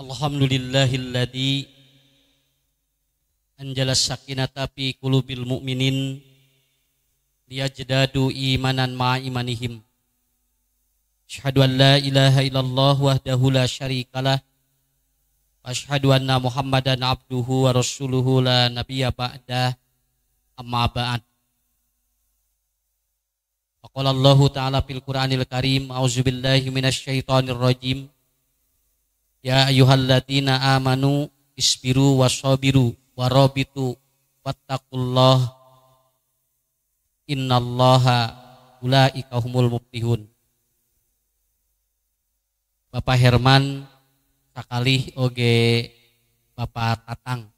Alhamdulillahilladzi anjala sakinata fi qulubil mu'minin liyajdadu imanan ma'a imanihim. Asyhadu an la ilaha illallah wahdahu la syarikalah wa asyhadu anna Muhammadan abduhu wa rasuluhu la nabiyya ba'dah, amma ba'd. Qala Allahu ta'ala fil Qur'anil Karim, a'udzubillahi minasyaitonir rajim. Ya ayyuhalladzina amanu isbiru wasabiru warabitu wattaqullah innallaha ulaika humul muflihun. Bapak Herman sakali oge Bapak Tatang,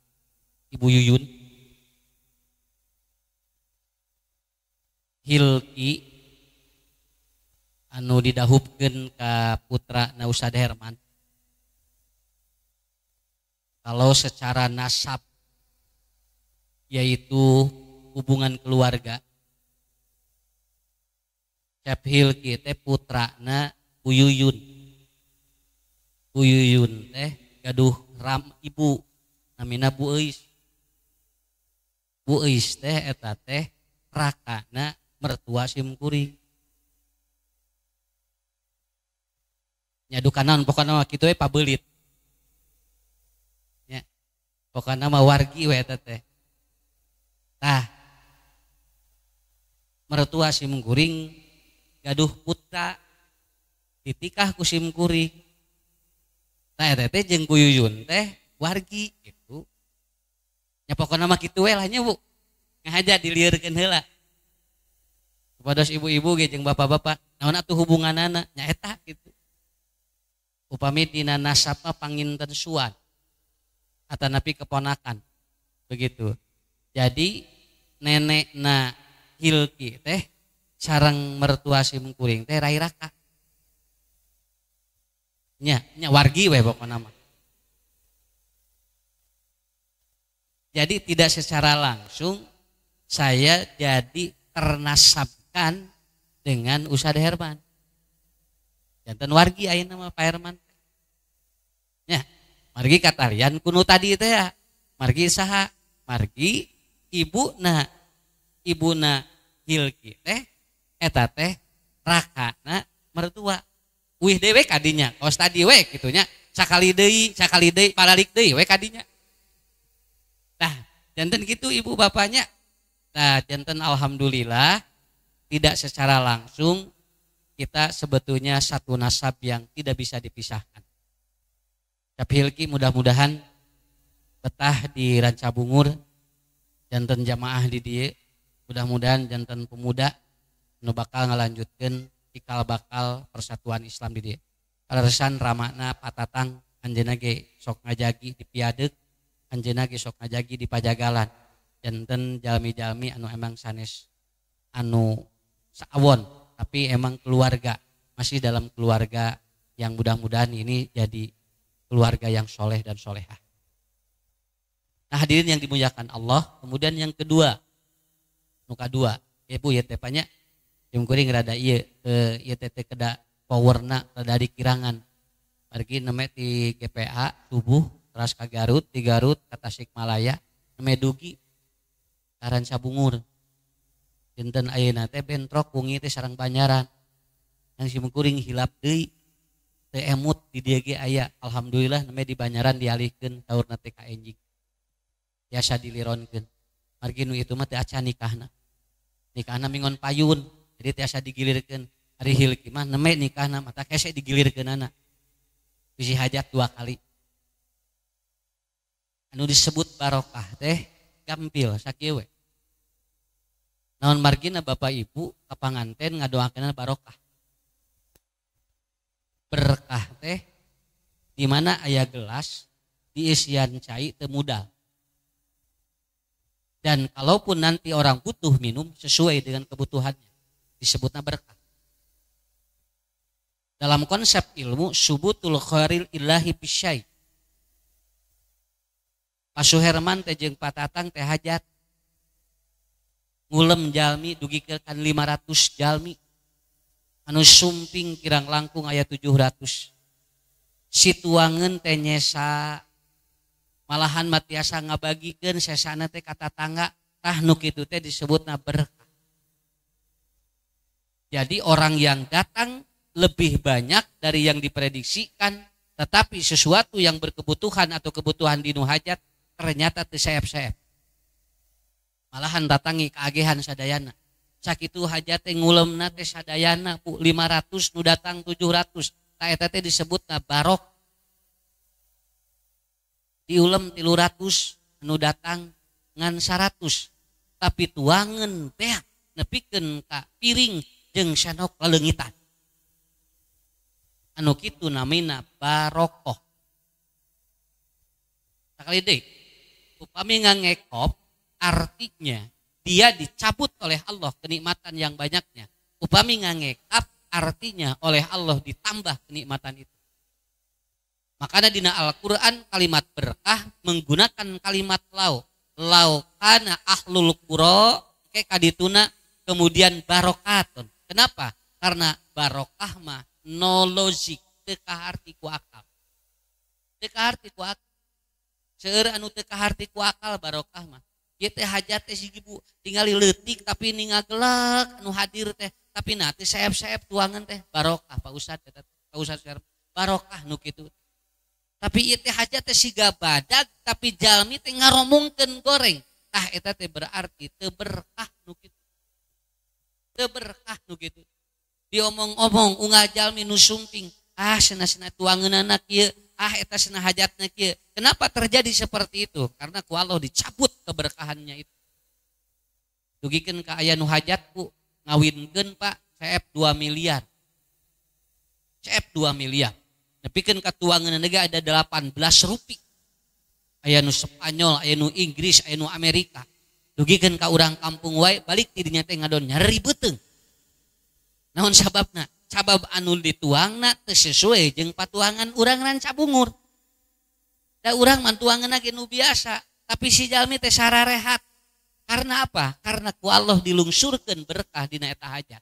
Ibu Yuyun, Hilki anu didahupkeun ka putra na Ustad Herman. Kalau secara nasab yaitu hubungan keluarga, Cep Hilki teh putrana Bu Yuyun. Bu Yuyun teh gaduh ram ibu namina Bu Eis. Bu Eis teh eta teh rakana mertua Simkuring. Nyadukanan pokona kitu we pabelit. Nya. Pokona mah wargi we eta teh. Tah. Mertua Simkuring gaduh putra ditikah ku Simkuring. Tah eta teh jeung ku Yuyun teh wargi gitu. Nya pokona mah kitu we lah nya Bu. Ngahaja dilieurekeun heula. Kepada ibu-ibu ge jeung bapak-bapak, naon atuh hubunganana nya eta gitu. Upami dina nasab mah panginten suan atanapi keponakan. Begitu. Jadi nenekna Hilki teh sareng mertua Simkuring teh rai raka. Nya wargi we pokona mah. Jadi tidak secara langsung saya jadi ternasabkan dengan Ustad Herman. Janten wargi ayeuna mah Pak Herman. Nya, margi katalian kuno tadi teh ya. Margi saha? Margi ibuna Hilki teh eta teh rakana mertua. Wih dewe kadinya, kaos tadi we kitu nya. Sakali deui paralik deui we kadinya. Tah, janten kitu ibu bapaknya. Nah, janten alhamdulillah tidak secara langsung kita sebetulnya satu nasab yang tidak bisa dipisahkan. Tapi Hilki mudah-mudahan betah di Rancabungur, janten jamaah di dieu, mudah-mudahan janten pemuda nu bakal ngalanjutkeun cikal bakal persatuan Islam di dieu. Kararesan ramana Patatang anjeunna ge sok ngajagi di Piadeuk, anjeunna ge sok ngajagi di Pajagalan. Janten jalmi-jalmi anu emang sanes anu saawon, tapi emang keluarga, masih dalam keluarga yang mudah-mudahan ini jadi keluarga yang soleh dan solehah. Nah hadirin yang dimuliakan Allah, kemudian yang kedua, nuka dua, ibu ya tepanya, Simkuring rada iya tete keda powerna rada di kirangan, pergi nemet di GPA subuh, teras ke Garut, di Garut ke Tasikmalaya, nemet dugi, Rancabungur. Dinten ayeuna teh bentrok wengi teh sareng Banyaran. Yang Simkuring hilap deui teu emut di dieu ge aya. Alhamdulillah neme di Banyaran dialihkeun taurna teh ka enjing. Biasa dilironkeun. Margi nu itu mah teh acan nikahna. Nikahna mingon payun. Jadi teh asa digilirkeun. Ari Hilki mah neme nikahna mata kese digilirkeunana. Bisi hajat 2 kali. Anu disebut barokah teh gampil sakieu we. Naon margina Bapak Ibu kapanganten ngadoakeun barokah. Berkah teh di mana aya gelas diisian cai teu mudal. Dan kalaupun nanti orang butuh minum sesuai dengan kebutuhannya disebutna berkah. Dalam konsep ilmu subutul khairil ilahi bisyai. Pak Suherman teh jeung Patatang teh hajat ngulem jalmi dugikeun 500 jalmi anu sumping kirang langkung aya 700 situangan teh nyesa malahan matiasa ngabagikeun sesana teh kata tangga tah nu kitu teh disebutna berkah. Jadi orang yang datang lebih banyak dari yang diprediksikan, tetapi sesuatu yang berkebutuhan atau kebutuhan dinu hajat ternyata teu saep-saep. Malahan datangi keagehan sadayana. Sakitu hajat teh ngulemna teh sadayana pu 500 nu datang 700. Ta eta teh disebutna barok. Diulem 300 nu datang ngan 100. Tapi tuangan beak nepikeun ka piring jeung sendok laleungitan. Anu kitu namina barokoh. Sakali deui upami ngangekop artinya dia dicabut oleh Allah kenikmatan yang banyaknya. Upami ngangekap artinya oleh Allah ditambah kenikmatan itu. Makanya dina Al-Quran kalimat berkah menggunakan kalimat lau. Lau kana ahlul qura ke kadituna kemudian barokatun. Kenapa? Karena barokah mah no logik teu kaharti ku akal. Teu kaharti ku akal. Seueur anu teu kaharti ku akal barokah mah. Ieu teh hajat teh sigi Bu tinggali leutik tapi ningagelak anu hadir teh tapi na teh saep-saep tuangan teh barokah Pak Ustad eta Pak Ustad barokah nu kitu. Tapi ieu teh hajat teh siga badag tapi jalmi teh ngaromongkeun goreng. Tah eta teh berarti teu berkah nu kitu. Teu berkah nu kitu. Diomong-omong unggal jalmi nu sumping, cenah-cenah tuangeunana kieu, eta cenah hajatna kieu. Kenapa terjadi seperti itu? Karena ku Allah dicabut keberkahannya itu. Dugikeun ka aya nu hajat ku ngawinkeun Pak, CF 2 miliar. CF 2 miliar. Nepikeun ka tuangeunna ge ada 18 rupiah. Aya nu Spanyol, aya nu Inggris, aya nu Amerika. Dugikeun ka urang kampung wae balik ti dinya teh ngadon nyari beuteung. Naon sababna? Sabab anu dituangna teu sesuai jeung patuangan urang ranca bungur. Da urang mah tuangeunna ge nu biasa, tapi si jalmi teh sararehat. Karena apa? Karena ku Allah dilungsurkeun berkah dina eta hajat.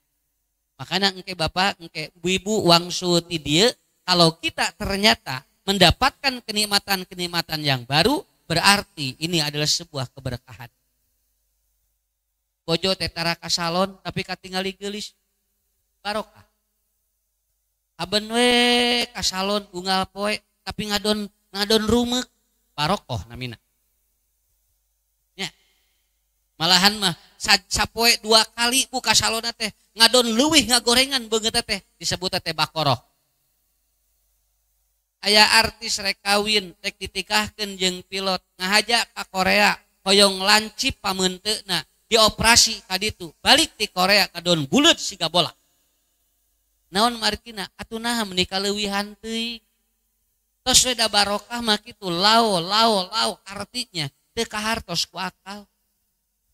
Makanya engke Bapak, engke ibu wangsu ti dieu, kalau kita ternyata mendapatkan kenikmatan-kenikmatan yang baru, berarti ini adalah sebuah keberkahan. Bojo teh tara ka salon tapi katingali geulis. Barokah. Aben we ka salon unggal poe tapi ngadon rumeuk barokoh namina. Nya. Malahan mah sapoe 2 kali ku ka salonna teh ngadon leuwih ngagorengan beungeut teh disebut teh bakoroh. Aya artis rek kawin rek ditikahkeun jeung pilot ngahaja ka Korea hoyong lancip pameunteuna dioperasi ka ditu balik ti Korea kadon buleut siga bola. Naon markina atunaha menikah leuwihan teuing. Tos we da barokah mah kitu lau artinya teu kahartos ku akal.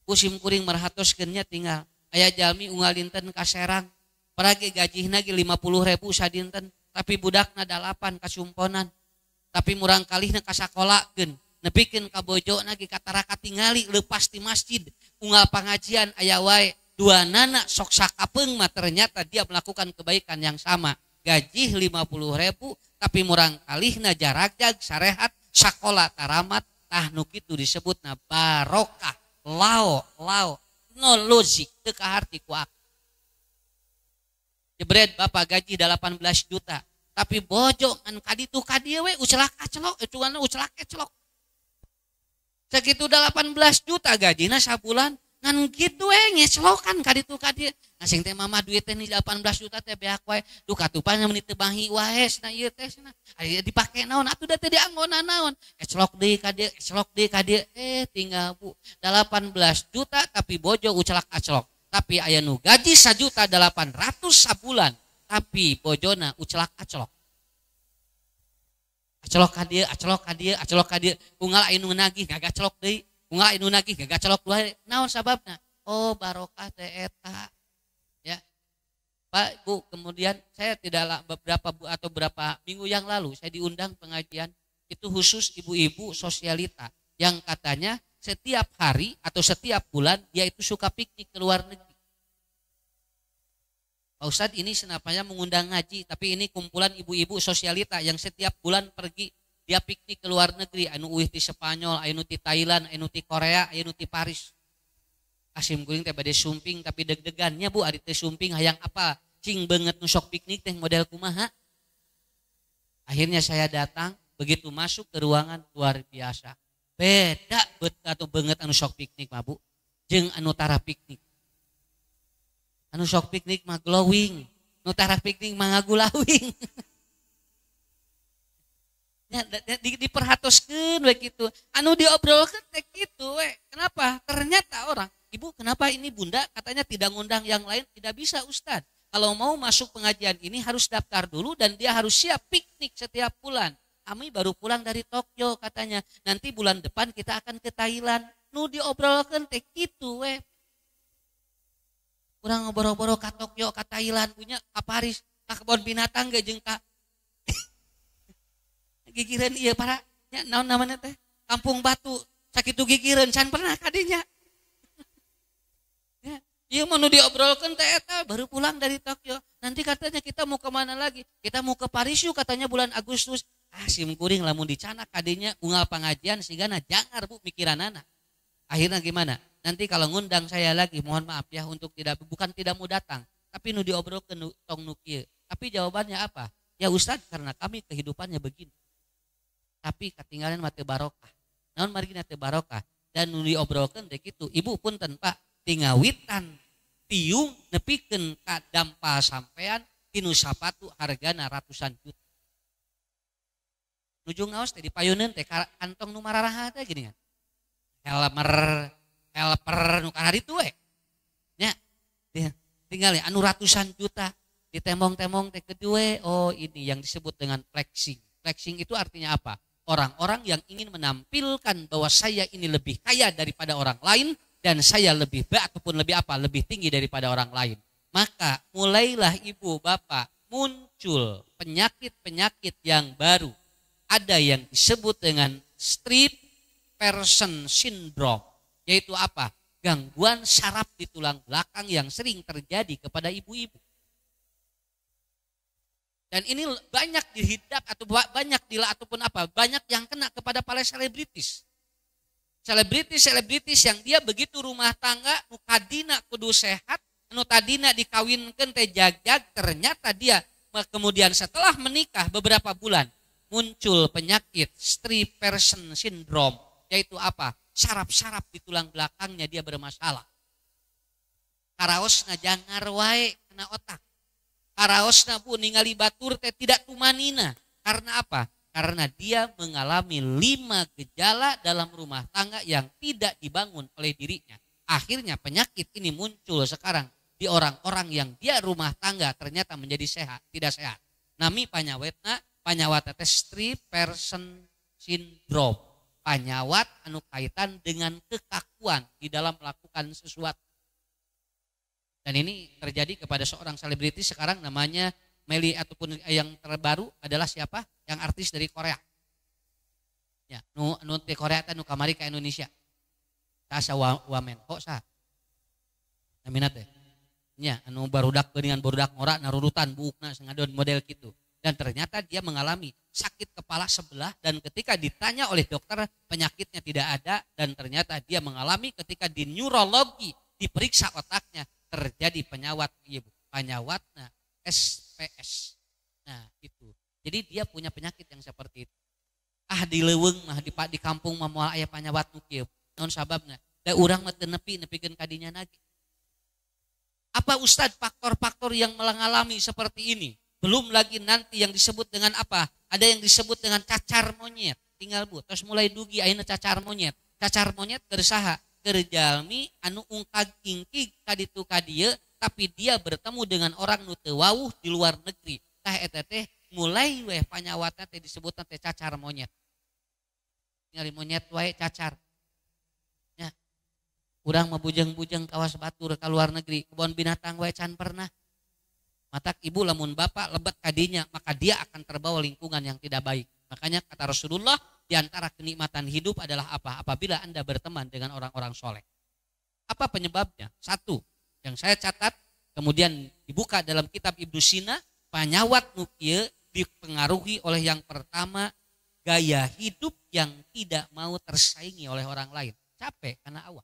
Kusim kuring merhatoskeunnya tinggal aya jalmi unggal dinten ka Serang. Parage gajihna ge 50.000 sadinten tapi budakna 8 kasumponan. Tapi murang kalihna kasakolakeun. Nepikeun ka bojona ge katara katingali leupas ti masjid unggal pangajian aya wae. 2 nana sok sakapeung mah ternyata dia melakukan kebaikan yang sama. Gaji 50.000 tapi murang kalihna jarajag sarehat sakola taramat tah nu kitu disebutna barokah. Lao no logik teu kaharti ku akal. Jebret Bapak gaji 18 juta tapi bojo ngan kaditu kadieu we ucelak acelok cuanna ucelak acelok. Sakitu 18 juta gajina sabulan ngan gitu ngeslokan kaditu kadieu. Nah sing teh mama duit teh 18 juta teh beak wae. Duh katupan menit teu bahi wae cenah ieu teh cenah. Aya dipake naon atuh da teh dianggona naon. Ecelok deui ka dieu, tinggal Bu 18 juta tapi bojo ucelak acelok. Tapi aya nu gaji 1.800.000 sabulan tapi bojona ucelak acelok. Acelok ka dieu, unggal aya nu nagih ngagacelok deui. Unggal inu nagih gak colok dua naon sababna? Oh barokah teh eta. Ya. Pak Bu, kemudian saya tidak beberapa minggu yang lalu saya diundang pengajian itu khusus ibu-ibu sosialita yang katanya setiap hari atau setiap bulan dia itu suka piknik ke luar negeri. Pak Ustadz ini senapanya mengundang ngaji, tapi ini kumpulan ibu-ibu sosialita yang setiap bulan pergi dia piknik ke luar negeri, anu uih ti Spanyol, anu ti Thailand, anu ti Korea, anu ti Paris. Asim kuring teh bade sumping tapi deg-degannya Bu ari teh sumping hayang apa? Cing banget nu sok piknik teh model kumaha. Akhirnya saya datang, begitu masuk ke ruangan luar biasa. Beda bet atau banget anu sok piknik mah Bu. Jeung anu tara piknik. Anu sok piknik mah glowing, anu tara piknik mah ngagulawing. Ya, diperhatoskeun we kitu. Anu diobrolkeun teh kitu we. Kenapa? Ternyata orang, Ibu kenapa ini Bunda katanya tidak ngundang yang lain? Tidak bisa Ustadz. Kalau mau masuk pengajian ini harus daftar dulu dan dia harus siap piknik setiap bulan. Kami baru pulang dari Tokyo katanya. Nanti bulan depan kita akan ke Thailand. Nu diobrolkeun teh kitu we. Urang ngobrol-ngobrol ka Tokyo, ka Thailand, punya ka Paris, ka kebon binatang ge jeung ka gigireun ieu para nya naon namanya teh? Kampung Batu. Sakitu gigireun can pernah kadinya. Ya, ieu mah nu diobrolkeun teh eta baru pulang dari Tokyo. Nanti katanya kita mau ke mana lagi? Kita mau ke Paris yuk katanya bulan Agustus. Sim kuring lamun dicanak kadinya unggal pengajian sigana jangar Bu mikiranana. Akhirnya gimana? Nanti kalau ngundang saya lagi mohon maaf ya untuk bukan tidak mau datang, tapi nu diobrolkeun tong nu kieu. Tapi jawabannya apa? Ya Ustadz karena kami kehidupannya begini. Tapi ketinggalan mati barokah. Naon margina teu barokah dan nu diobrolkeun teh kitu. Ibu punten Pak, tingawitan tiung nepikeun ka dampal sampean tinu sapatu hargana ratusan juta. Nuju ngaos teh dipayuneun teh kantong nu mararaha teh gini kan. Helper nu kana ditu we. Nya. Tinggal ya anu ratusan juta ditemong-temong teh kedue. Oh ini yang disebut dengan flexing. Flexing itu artinya apa? Orang-orang yang ingin menampilkan bahwa saya ini lebih kaya daripada orang lain dan saya lebih baik ataupun lebih tinggi daripada orang lain. Maka mulailah ibu bapak muncul penyakit-penyakit yang baru. Ada yang disebut dengan strip person syndrome, yaitu apa? Gangguan saraf di tulang belakang yang sering terjadi kepada ibu-ibu. Dan ini banyak dihidap atau banyak ataupun apa? Banyak yang kena kepada para selebritis. Selebritis yang dia begitu rumah tangga nu kadina kudu sehat, nu tadina dikawinkeun teh jag-jag, ternyata dia kemudian setelah menikah beberapa bulan muncul penyakit strip person syndrome, yaitu apa? Saraf-saraf di tulang belakangnya dia bermasalah. Karaosna jangar wae kena otak. Karaosna Bu ningali batur teh tidak tumanina. Karena apa? Karena dia mengalami 5 gejala dalam rumah tangga yang tidak dibangun oleh dirinya. Akhirnya penyakit ini muncul sekarang di orang-orang yang dia rumah tangga ternyata menjadi sehat, tidak sehat. Nami panyawat teh strip person syndrome. Panyawat anu kaitan dengan kekakuan di dalam melakukan sesuatu. Dan ini terjadi kepada seorang selebritis sekarang namanya Meli, ataupun yang terbaru adalah siapa? Yang artis dari Korea. Ya, nu di Korea teh nu kamari ke Indonesia. Sa wamen kok sa. Namina teh. Nya anu barudak geuningan barudak ngora narurutan buukna sengadon model gitu. Dan ternyata dia mengalami sakit kepala sebelah dan ketika ditanya oleh dokter penyakitnya tidak ada dan ternyata dia mengalami ketika di neurologi diperiksa otaknya terjadi penyawat ibu. Penyawatna SPS. Nah itu. Jadi dia punya penyakit yang seperti itu. Di leuweung mah di kampung mah moal aya panyawat nu kieu. Naon sababna? Da urang mah teu nepikeun kadinya lagi. Apa Ustadz faktor-faktor yang mengalami seperti ini? Belum lagi nanti yang disebut dengan apa? Ada yang disebut dengan cacar monyet. Tinggal Bu, terus mulai dugi ayeuna cacar monyet. Cacar monyet keur saha? Keur jalmi anu ungkag ingkig kaditu kadieu tapi dia bertemu dengan orang nu teu wawuh di luar negeri. Tah eta teh mulai weh panyawatna teh disebutna teh cacar monyet. Ningali monyet wae cacar. Ya. Urang mah bujeng-bujeng kawas batur ka luar negeri, kebon binatang wae can pernah. Matak ibu lamun bapak lebet kadinya, maka dia akan terbawa lingkungan yang tidak baik. Makanya kata Rasulullah, di antara kenikmatan hidup adalah apa? Apabila Anda berteman dengan orang-orang soleh. Apa penyebabnya? Satu, yang saya catat Kemudian dibuka dalam kitab Ibnu Sina, panyawat nu kieu dipengaruhi oleh yang pertama gaya hidup yang tidak mau tersaingi oleh orang lain. Capek karena awak.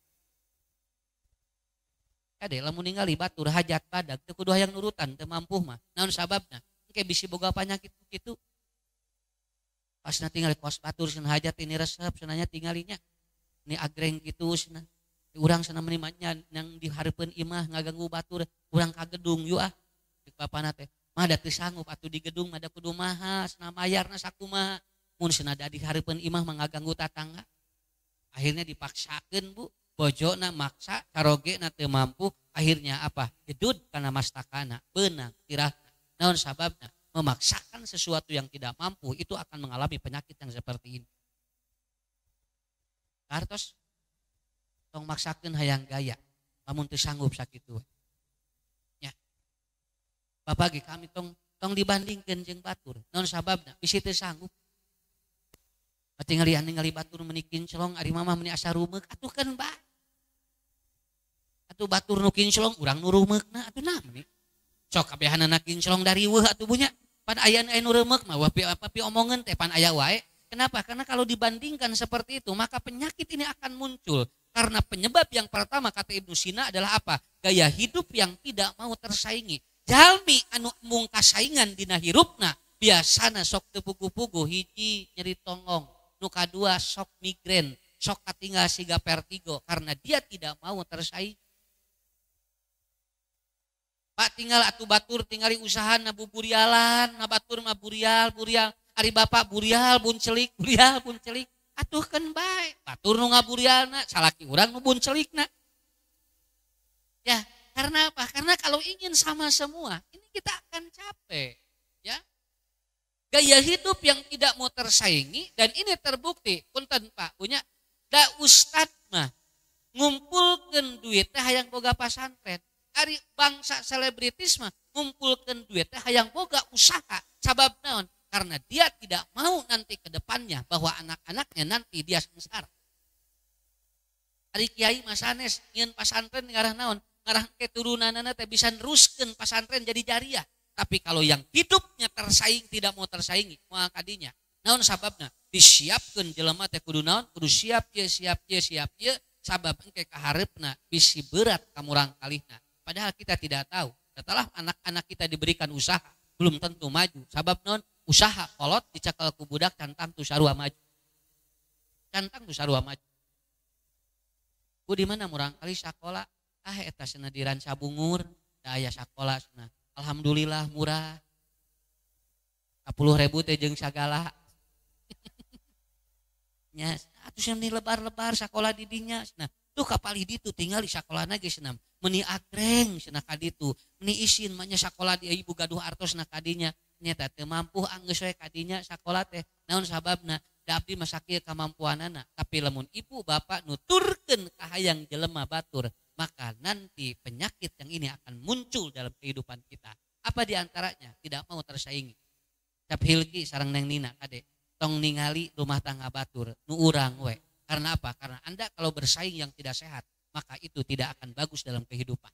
Kade lamun ningali batur hajat badag teu kudu hayang nurutan teu mampu mah. Naon sababna? Engke bisi boga panyakit kitu. Pasna tingali kos batur cenah hajat ini resep cenanya tingalinya. Ini agreng kitu cenah. Urang cenah menimanya yang dihareupeun imah ngaganggu batur, urang ka gedung yuk ah. Dik bapana teh, mah da teu sanggup atuh di gedung mah da kudu maha, cenah mayarna sakumaha. Mun cenah da dihareupeun imah mah ngaganggu tatangga. Akhirnya dipaksakeun Bu, bojona maksa, carogena teu mampu, akhirnya apa? Jedud kana mastakana, beunang tirahna. Naon sababna? Memaksakan sesuatu yang tidak mampu itu akan mengalami penyakit yang seperti ini. Kartos tong maksakeun hayang gaya, lamun teu sanggup sakitu. Ya. Bapak ge kami tong dibandingkeun jeung batur. Naon sababna? Bisi teu sanggup. Ningali batur meuni kinclong, ari mamah meuni asa rumeuk, atuh kan bae. Atuh batur nu kinclong urang nu rumeukna atuh naon nih? Sok kabehanana kinclong dari weuh atuh bunya. Pan aya nu reumeuk mah pi omongeun teh pan aya wae. Kenapa? Karena kalau dibandingkan seperti itu, maka penyakit ini akan muncul. Karena penyebab yang pertama kata Ibnu Sina adalah apa? Gaya hidup yang tidak mau tersaingi. Jalmi anu mung kasaingan dina hirupna, biasana sok teu pugu-pugu, hiji nyeri tongong, nu kadua sok migrain, sok katinggal siga vertigo karena dia tidak mau tersaing. Pak tinggal atuh batur tinggali usaha na buburialan, na batur mah burial. Ari bapak burial bun celik. Atuh kan bae. Batur nu ngaburialna, salaki urang nu bun celikna. Ya, karena apa? Karena kalau ingin sama semua, ini kita akan capek. Ya. Gaya hidup yang tidak mau tersaingi dan ini terbukti. Punten Pak, punya da ustad mah ngumpulkeun duit teh hayang boga pasantren. Ari bangsa selebritis mah ngumpulkeun duit teh hayang boga usaha. Sabab naon? Karena dia tidak mau nanti ke depannya bahwa anak-anaknya nanti dia sengsara. Ari kiai mah sanes nyieun pasantren ngarah naon? Ngarah keturunanana teh bisa neruskeun pasantren jadi jariah. Tapi kalau yang hidupnya tersaing tidak mau tersaingi, moal kadinya. Naon sababna? Disiapkeun jelema teh kudu naon? Kudu siap ye sabab engke kahareupna bisi berat ka murang kalihna. Padahal kita tidak tahu. Setelah anak-anak kita diberikan usaha, belum tentu maju. Sabab naon? Usaha kolot dicakal ku budak cantang tu sarua maju. Ku di mana murang kali sakola? Eta cenah di Ranca Bungur, da aya sakola cenah. Alhamdulillah murah. 10.000 teh jeung sagala. Nya atuh cenah lebar-lebar sakola di dinya cenah. Tuh kapali ditu tinggal di sakolana ge cenah. Meuni agreng cenah ka ditu. Meuni isin mah nya sakola di ibu gaduh artosna kadinya. Nyata teu mampu anggeus we kadinya sakola teh. Naon sababna? Da abdi mah sakieu kamampuanana. Tapi lamun ibu bapak nuturkeun ka hayang jelema batur, maka nanti penyakit yang ini akan muncul dalam kehidupan kita. Apa diantaranya? Tidak mau tersaingi. Cap hilki sareng neng Nina kade. Tong ningali rumah tangga batur nu urang we. Karena apa? Karena Anda kalau bersaing yang tidak sehat, maka itu tidak akan bagus dalam kehidupan.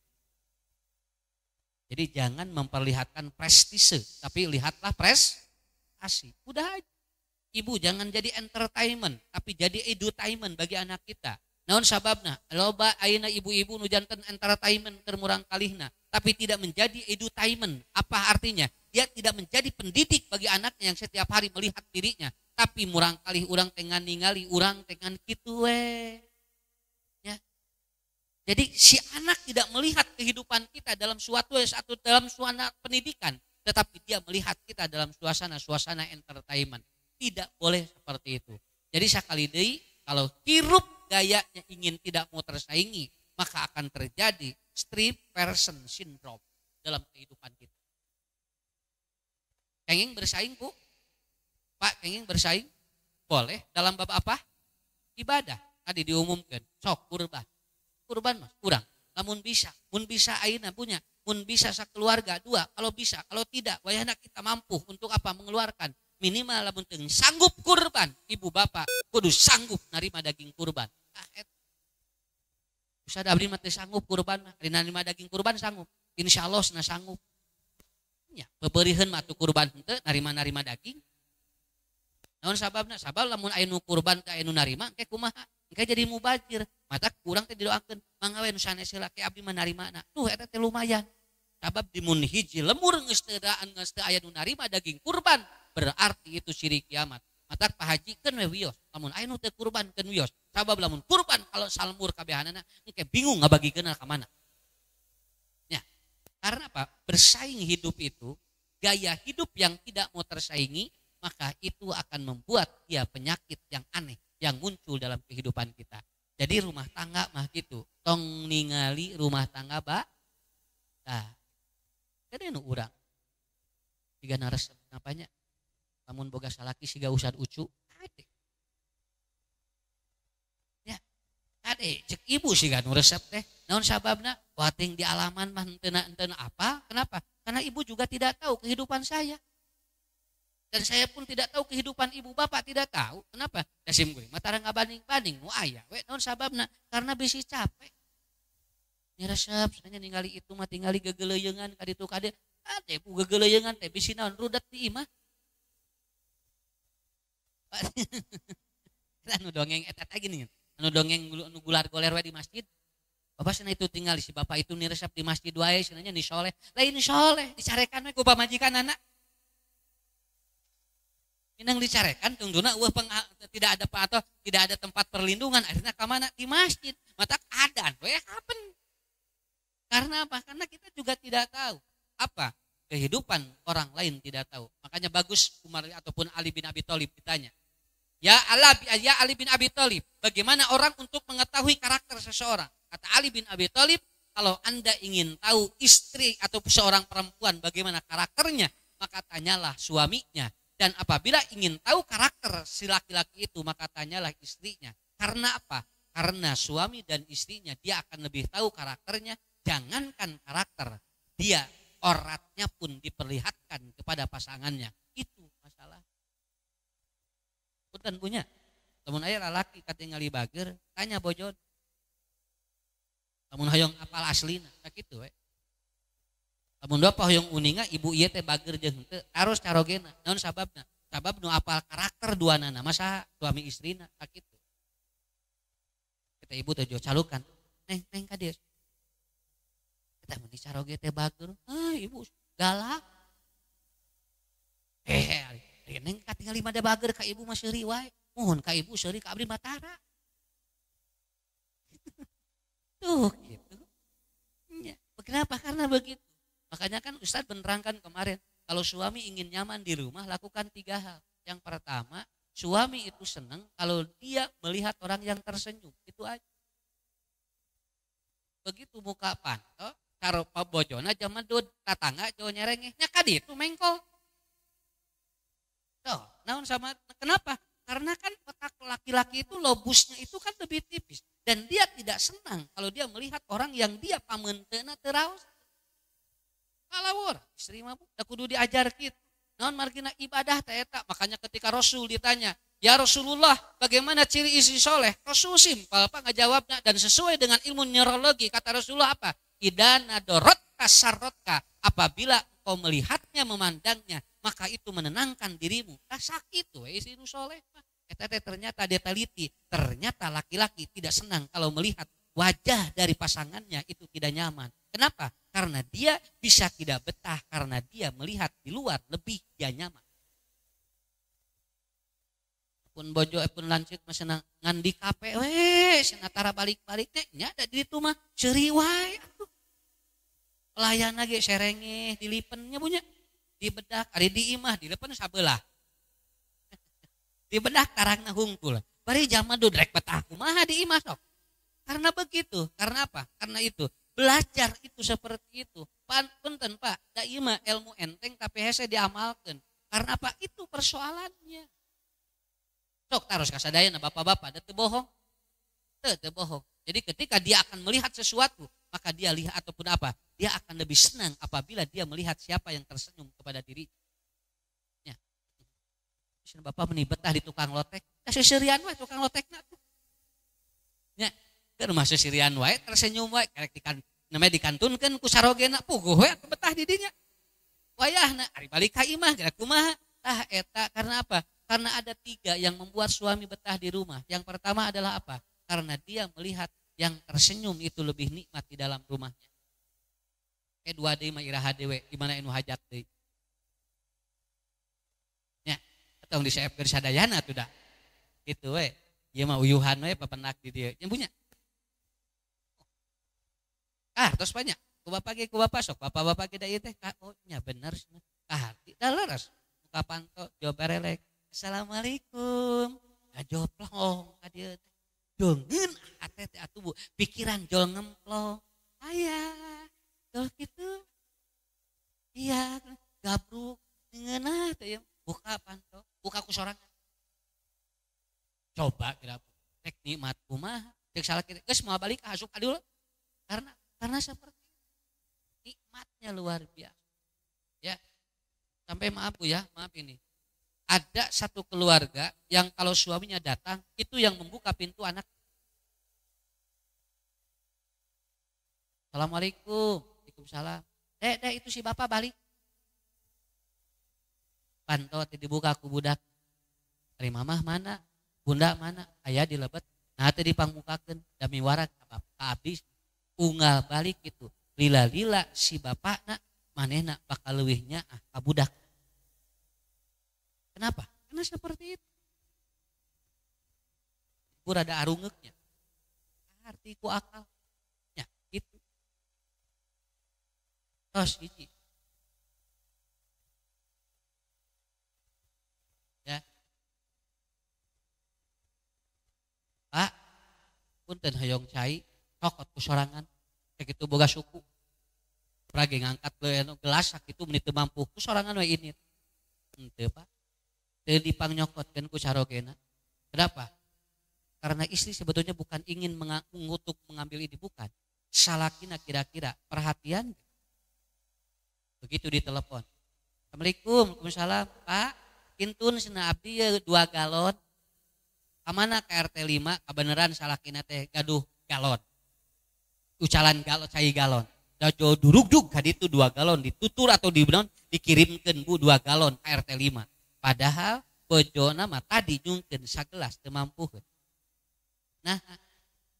Jadi jangan memperlihatkan prestise, tapi lihatlah prestasi. Udah aja. Ibu jangan jadi entertainment, tapi jadi edutainment bagi anak kita. Naon sababna? Loba ayeuna ibu-ibu nu janten entertainment keur murang kalihna, tapi tidak menjadi edutainment. Apa artinya? Dia tidak menjadi pendidik bagi anaknya yang setiap hari melihat dirinya, tapi murang kalih urang tengan ningali urang tengan kitu we. Ya. Jadi si anak tidak melihat kehidupan kita dalam dalam suasana pendidikan, tetapi dia melihat kita dalam suasana entertainment. Tidak boleh seperti itu. Jadi sakali deui kalau hirup gayanya ingin tidak mau tersaingi, maka akan terjadi street person syndrome dalam kehidupan kita. Kenging bersaing Bu? Pak kenging bersaing? Boleh dalam bab apa? Ibadah. Tadi diumumkan, sok kurban. Kurban mas, kurang. Mun bisa ayeuna punya. Mun bisa sakeluarga 2, kalau bisa. Kalau tidak, wayahna kita mampu untuk apa? Mengeluarkan. Minimal lamun teu sanggup kurban, ibu bapak kudu sanggup narima daging kurban. Bisa da abdi mah teu sanggup kurban mah, ari narima daging kurban sanggup. insya Allah sana sanggup. Ya, beberihun matu kurban henteu narima-narima daging. Naon sababna? Sabab lamun aya nu kurban ka aya nu narima engke kumaha? Engke jadi mubazir. Mata kurang teh didoakeun, mangga we nu sanes heula ke abdi mah narimana. Tuh eta teh lumayan. Sabab di mun hiji lemur geus teu aya nu narima daging kurban, berarti itu syirik kiamat. Mata pahajikeun we wios. Lamun aya nu teu kurban keun wios. Sabab lamun kurban kalau salmur kabehanana engke bingung ngabagikeun ka mana. Ya. Karena apa? Bersaing hidup itu, gaya hidup yang tidak mau tersaingi, maka itu akan membuat dia penyakit yang aneh yang muncul dalam kehidupan kita. Jadi rumah tangga mah gitu, tong ningali rumah tangga nah, kada nu urang tiga nares napanya lamun boga salaki siga usad ucu ade ya ade cek ibu siga nu resep teh naon sababna wating di alaman mah henteu apa kenapa karena ibu juga tidak tahu kehidupan saya. Dan saya pun tidak tahu kehidupan ibu bapak tidak tahu. Kenapa? Dasim gue, matara ngabanding-banding nu aya we naon sababna? Karena bisi capek. Ni resep saya ningali itu mah tingali gegeleuyeungan ka ditu ka dieu. Ade pu gegeleuyeungan teh bisi naon rudet di imah. Anu dongeng eta teh gini. Anu dongeng anu gular-goler we di masjid. Bapak sana itu tinggal si bapak itu ni resep di masjid wae sananya ni soleh. Lain soleh dicarekan we ku pamajikan anak. Minang dicarekan tungduna tidak ada atau tidak ada tempat perlindungan akhirnya ke mana di masjid mata adan we kapan karena apa karena kita juga tidak tahu apa kehidupan orang lain tidak tahu makanya bagus Umar ataupun Ali bin Abi Thalib ditanya ya Ali bin Abi Thalib bagaimana orang untuk mengetahui karakter seseorang kata Ali bin Abi Thalib kalau Anda ingin tahu istri atau seorang perempuan bagaimana karakternya maka tanyalah suaminya. Dan apabila ingin tahu karakter si laki-laki itu maka tanyalah istrinya. Karena apa? Karena suami dan istrinya dia akan lebih tahu karakternya. Jangankan karakter, dia oratnya pun diperlihatkan kepada pasangannya. Itu masalah. Punten punya. Lamun aya lalaki katingali bager, tanya bojon. Lamun hoyong apal aslina, sakitu we. Lamun doa hoyong uninga ibu ieu teh bager jeung henteu harus carogena. Naon sababna? Sabab nu apal karakter duanana masa suami istrina sakitu. Kita ibu teh jo calukan. Neng ka dieu. Kita mun dicaroge teh bager. Ibu galak. Neng katingali mah bager ka ibu mah seuri wae. Mohon ka ibu seuri ka abdi matara. Tuh gitu. Ya, kenapa? Karena begitu. Makanya kan Ustadz menerangkan kemarin, kalau suami ingin nyaman di rumah lakukan 3 hal. Yang pertama, suami itu senang kalau dia melihat orang yang tersenyum. Itu aja. Begitu muka panto, karo pabojona jaman dud tatangga jauh nyerengeh. Nya kadi itu mengkol. Tuh, naon sama kenapa? Karena kan otak laki-laki itu lobusnya itu kan lebih tipis. Dan dia tidak senang kalau dia melihat orang yang dia pamenteuna teraus. Kalawur, istri mah da kudu diajar kitu. Naon margina ibadah teh eta. Makanya ketika Rasul ditanya, "Ya Rasulullah, bagaimana ciri istri soleh?" Rasul simpel Pak ngajawabnya dan sesuai dengan ilmu neurologi kata Rasulullah apa? Idza nadaratka sarratka. Apabila kau melihatnya, memandangnya, maka itu menenangkan dirimu. Tah sakitu we istri nu soleh mah. Eta teh ternyata dia teliti, ternyata laki-laki tidak senang kalau melihat wajah dari pasangannya itu tidak nyaman. Kenapa? Karena dia bisa tidak betah karena dia melihat di luar lebih dia nyaman. Pun bojo pun lanjut mah senang ngandi kape we senatara balik-balik teh nya da di ditu mah seuri wae atuh. Pelayan ge serengeh dilipennya punya dibedak ari di imah dilepen sabelah. Dibedak karangna hungkul. Bari jama dudrek betah kumaha di imah sok. Karena begitu, karena apa? Karena itu belajar itu seperti itu. Punten Pak, da ieu mah ilmu enteng tapi hese diamalkeun. Karena apa? Itu persoalannya. Sok taros kasadayana bapak-bapak, da teu bohong. Teu bohong. Jadi ketika dia akan melihat sesuatu, maka dia lihat ataupun apa? Dia akan lebih senang apabila dia melihat siapa yang tersenyum kepada diri. Ya. Bapak meni betah di tukang lotek, da seserian we tukang lotekna tuh. Ya. Keur masuk sirian wae tersenyum wae karek namanya dikantunkeun ku sarogena puguh we betah di dinya. Wayahna ari balik ka imah geura kumaha? Tah eta karena apa? Karena ada 3 yang membuat suami betah di rumah. Yang pertama adalah apa? Karena dia melihat yang tersenyum itu lebih nikmat di dalam rumahnya. Kedua deui mah iraha dewe di mana anu hajat deui. Nya, tong diseepkeun sadayana tuh dah. Kitu we. Ieu mah uyuhan we papendak di dieu. Nya bunya. Tos banyak. Ku bapak sok bapak-bapak kita ieu teh oh nya bener cenah. Kahati da leres. Muka panto jawab barelek. Assalamualaikum. Ngajoplong ka dieu teh. Dongeun hate teh atuh Bu. Pikiran jol ngemplong. Aya. Jol kitu. Iya, gabruk ngeunah teh buka panto, buka ku sorangan. Coba kira tek nikmat kumaha. Cek salah kitu geus moal balik asup ka dieu. Karena seperti nikmatnya luar biasa. Ya. Sampai maaf Bu ya, maaf ini. Ada satu keluarga yang kalau suaminya datang, itu yang membuka pintu anak. Assalamualaikum. Waalaikumsalam. Dek, itu si bapak balik. Pantot dibuka ku budak. Dari mamah mana? Bunda mana? Ayah dilebet. Nah tadi dipangmukakeun dami warak ka abdi. Unggal balik gitu. Lila-lila si bapakna manehna bakal leuwihnya ka budak. Kenapa? Karena seperti itu. Ku rada arungeuknya. Arti ku akal. Ya, itu. Tos hiji. Ya. Pak, punten hayong cai, cokot ku sorangan. Kayak gitu boga suku. Prage ngangkat gelas sakitu menit teu mampu ku sorangan we ini. Henteu Pak. Teu dipangnyokotkeun ku sarogena. Kenapa? Karena istri sebetulnya bukan ingin mengutuk mengambil ini, bukan. Salakina kira-kira perhatian. Begitu ditelepon. Assalamualaikum, waalaikumsalam. Pak, kintun cenah abdi 2 galon. Kamana ka RT 5 kabeneran salakina teh gaduh galon. Ucalan galon, cai galon. Da jo durug-dug ka ditu 2 galon ditutur atau dikirimkeun Bu 2 galon ka RT 5. Padahal bojona mah tadi nyungkeun sagelas teu mampuheun. Nah,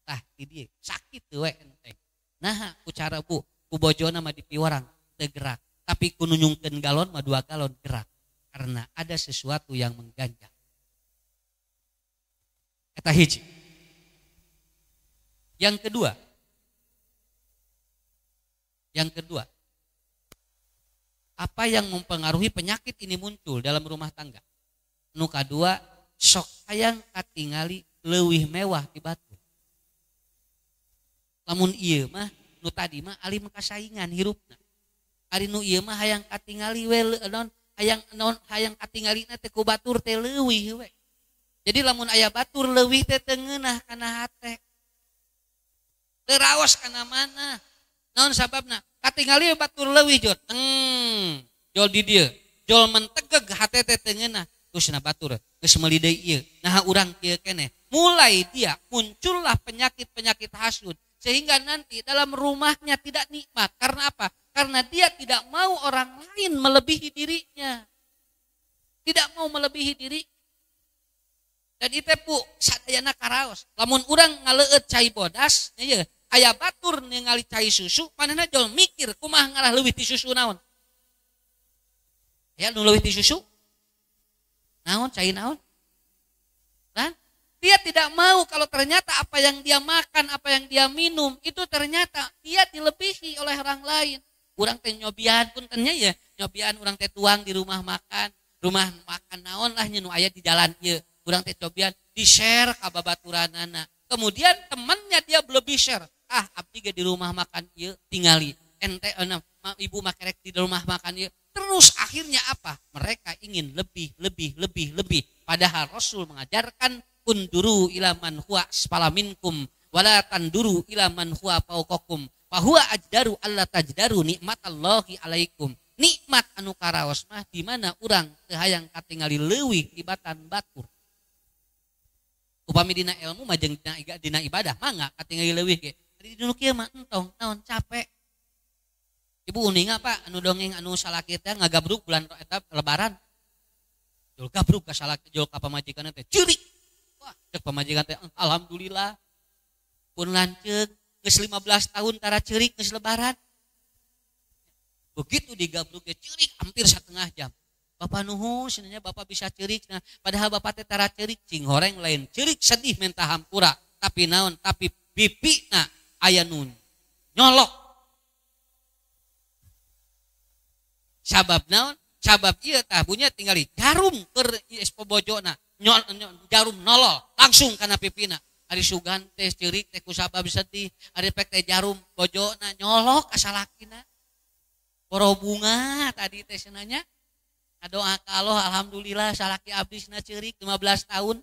tah di dieu sakit we enteng. Nah, ku cara Bu, ku bojona mah dipiwarang teu gerak, tapi ku nyungkeun galon mah 2 galon gerak. Karena ada sesuatu yang mengganjal. Eta hiji. Yang kedua, apa yang mempengaruhi penyakit ini muncul dalam rumah tangga? Nu kadua, sok hayang katingali leuwih mewah di batu. Lamun ieu mah nu tadi mah alim kasaingan hirupna. Ari nu ieu mah hayang katingali we hayang katingalina teh ku batur teh leuwih we. Jadi lamun aya batur leuwih teh teu ngeunah kana hate. Teu raos kana mana. Naon sababna? Katingali batur leuwih jol. Jol di dieu. Jol mentegeg hate teh teu ngeunah. Terus batur geus meuli deui ieu. Nah urang kieu keneh. Mulai dia muncullah penyakit-penyakit hasud sehingga nanti dalam rumahnya tidak nikmat. Karena apa? Karena dia tidak mau orang lain melebihi dirinya. Tidak mau melebihi diri. Dan itu pu sadayana karaos. Lamun urang ngaleueut cai bodas, nya aya batur ningali cai susu, manehna jol mikir kumaha ngarah leuwih ti susu naon. Ya nu leuwih ti susu? Naon cai naon? Kan? Dia tidak mau kalau ternyata apa yang dia makan, apa yang dia minum itu ternyata dia dilebihi oleh orang lain. Urang teh nyobian pun tanya ya, nyobian urang teh tuang di rumah makan naon lah nya nu aya di jalan ieu. Urang teh cobian di-share ka babaturanana. Kemudian temannya dia lebih share. Abdi ge di rumah makan ieu tingali. Ente ibu makerek di rumah makan ieu. Terus akhirnya apa? Mereka ingin lebih. Padahal Rasul mengajarkan unduru ila man huwa asfala minkum wala tanduru ila man huwa fawqakum. Fa huwa ajdaru alla tajdaru nikmatallahi alaikum. Nikmat anu karaos mah di mana urang teu hayang katingali leuwih tibatan batur. Upami dina ilmu mah jeung dina ibadah mangga katingali leuwih ge. Di dulu kieu mah entong naon capek. Ibu uning apa anu dongeng anu salaki teh ngagabruk bulan eta lebaran. Jol gabruk ka salaki jol ka pamajikan teh ceurik. Wah, cek pamajikan teh alhamdulillah. Pun lanceuk geus 15 tahun tara ceurik geus lebaran. Begitu digabruk ge ceurik hampir setengah jam. Bapak nuhun sebenarnya Bapak bisa ceurik. Nah, padahal Bapak teh tara ceurik cing horeng lain ceurik sedih menta hampura. Tapi naon? Tapi pipina aya nun nyolok. Sabab naon? Sabab ieu tah punya tinggali jarum keur espobojona. Jarum nolol langsung kana pipina. Ari sugan teh ceurik teh ku sabab sedih, ari pek teh jarum bojona nyolok asa lakina. Poro bunga tadi teh senanya ngadoa ka Allah alhamdulillah salaki abdisna ceurik 15 tahun.